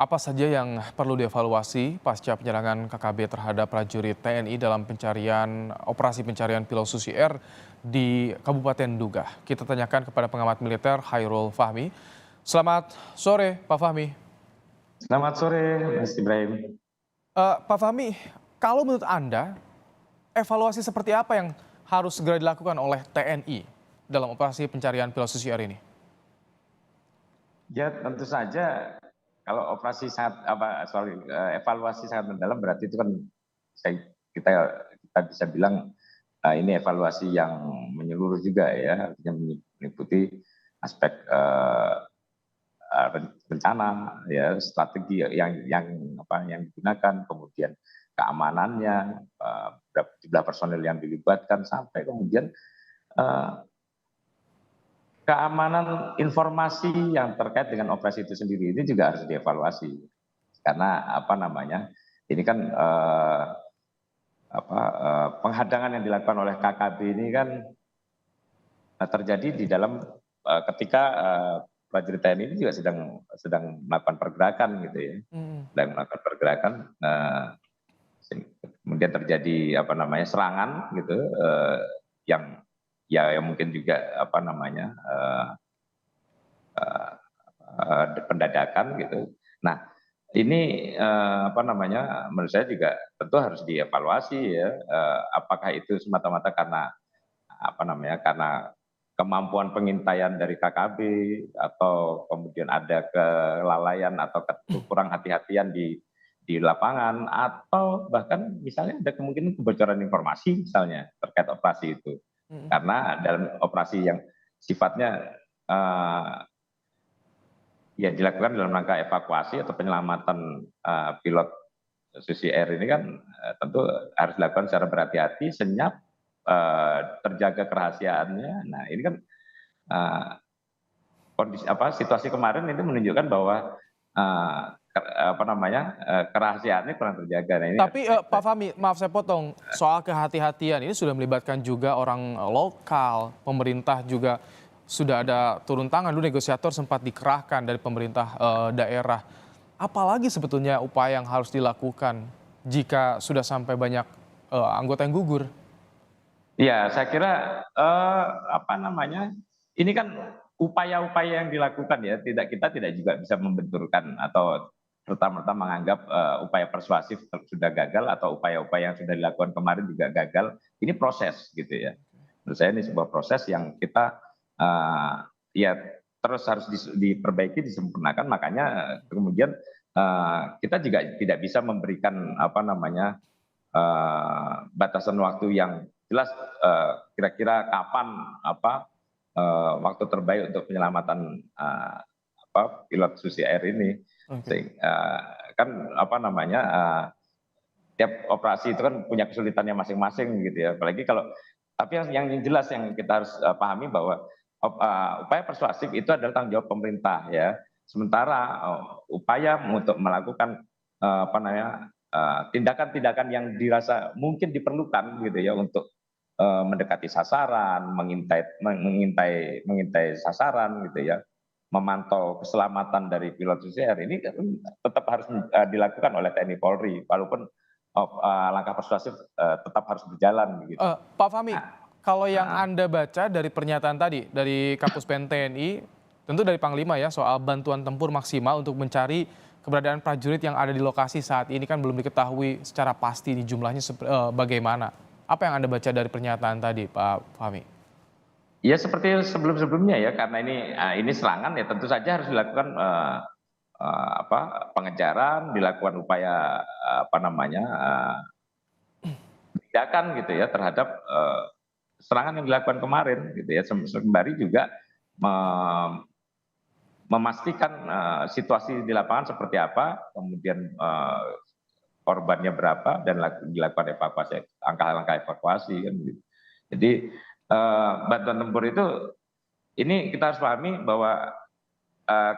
Apa saja yang perlu dievaluasi pasca penyerangan KKB terhadap prajurit TNI dalam operasi pencarian pilot Susi Air di Kabupaten Duga? Kita tanyakan kepada pengamat militer Hairul Fahmi. Selamat sore, Pak Fahmi. Selamat sore, Mas Ibrahim. Pak Fahmi, kalau menurut Anda, evaluasi seperti apa yang harus segera dilakukan oleh TNI dalam operasi pencarian pilot Susi Air ini? Ya tentu saja kalau evaluasi sangat mendalam berarti itu kan kita kita bisa bilang ini evaluasi yang menyeluruh juga ya, artinya meliputi aspek rencana ya, strategi yang digunakan, kemudian keamanannya, berapa jumlah personil yang dilibatkan, sampai kemudian eh, keamanan informasi yang terkait dengan operasi itu sendiri ini juga harus dievaluasi karena ini kan penghadangan yang dilakukan oleh KKB ini kan terjadi di dalam ketika prajurit TNI ini juga sedang melakukan pergerakan gitu ya, sedang melakukan pergerakan, kemudian terjadi serangan gitu, yang yang mungkin juga pendadakan gitu. Nah, ini menurut saya juga tentu harus dievaluasi ya, apakah itu semata-mata karena kemampuan pengintaian dari KKB atau kemudian ada kelalaian atau kurang hati-hatian di lapangan, atau bahkan misalnya ada kemungkinan kebocoran informasi misalnya terkait operasi itu. Karena dalam operasi yang sifatnya ya dilakukan dalam rangka evakuasi atau penyelamatan pilot Susi Air ini kan tentu harus dilakukan secara berhati-hati, senyap, terjaga kerahasiaannya. Nah ini kan situasi kemarin itu menunjukkan bahwa kerahasiaannya kurang terjaga. Nah, ini Tapi Pak Fahmi, maaf saya potong, soal kehati-hatian ini sudah melibatkan juga orang lokal, pemerintah juga sudah ada turun tangan, dulu negosiator sempat dikerahkan dari pemerintah daerah. Apalagi sebetulnya upaya yang harus dilakukan jika sudah sampai banyak anggota yang gugur? ya saya kira ini kan upaya-upaya yang dilakukan ya, kita tidak juga bisa membenturkan atau serta-merta menganggap upaya persuasif sudah gagal atau upaya-upaya yang sudah dilakukan kemarin juga gagal. Ini proses gitu ya. Menurut saya ini sebuah proses yang kita ya terus harus diperbaiki, disempurnakan. Makanya kemudian kita juga tidak bisa memberikan batasan waktu yang jelas, kira-kira kapan waktu terbaik untuk penyelamatan pilot Susi Air ini. Kan tiap operasi itu kan punya kesulitannya masing-masing gitu ya. Apalagi tapi yang jelas yang kita harus pahami bahwa upaya persuasif itu adalah tanggung jawab pemerintah ya. Sementara upaya untuk melakukan tindakan-tindakan yang dirasa mungkin diperlukan gitu ya untuk mendekati sasaran, mengintai sasaran gitu ya, memantau keselamatan dari pilot Susi Air ini kan tetap harus dilakukan oleh TNI Polri, walaupun langkah persuasif tetap harus berjalan begitu. Pak Fahmi, kalau yang Nah, Anda baca dari pernyataan tadi dari Kapus Pen TNI, tentu dari Panglima ya, soal bantuan tempur maksimal untuk mencari keberadaan prajurit yang ada di lokasi saat ini kan belum diketahui secara pasti di jumlahnya bagaimana. Apa yang Anda baca dari pernyataan tadi, Pak Fahmi? ya seperti sebelum-sebelumnya ya, karena ini serangan ya tentu saja harus dilakukan pengejaran, dilakukan upaya tindakan gitu ya terhadap serangan yang dilakukan kemarin gitu ya, sembari juga memastikan situasi di lapangan seperti apa, kemudian korbannya berapa, dan dilakukan evakuasi, langkah-langkah evakuasi kan gitu. Jadi bantuan tempur itu, ini kita harus pahami bahwa uh,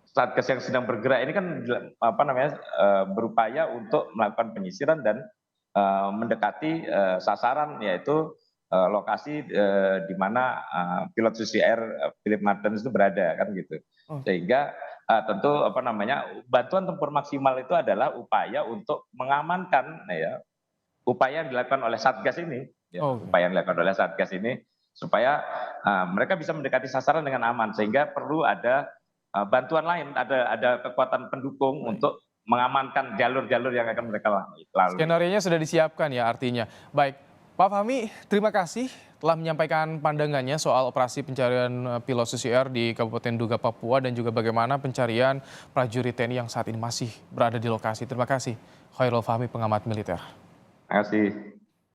Satgas yang sedang bergerak ini kan berupaya untuk melakukan penyisiran dan mendekati sasaran, yaitu lokasi di mana pilot Susi Air Philip Martins itu berada kan gitu. Oh, Sehingga tentu apa namanya bantuan tempur maksimal itu adalah upaya untuk mengamankan ya upaya yang dilakukan oleh Satgas ini, ya, oke. upaya yang dilakukan oleh Satgas ini supaya mereka bisa mendekati sasaran dengan aman sehingga perlu ada bantuan lain, ada kekuatan pendukung Baik. untuk mengamankan jalur-jalur yang akan mereka lalui. Skenario-nya sudah disiapkan ya artinya. Baik, Pak Fahmi, terima kasih telah menyampaikan pandangannya soal operasi pencarian pilot Susi Air di Kabupaten Duga, Papua dan juga bagaimana pencarian prajurit TNI yang saat ini masih berada di lokasi. Terima kasih, Khairul Fahmi, pengamat militer. Terima kasih.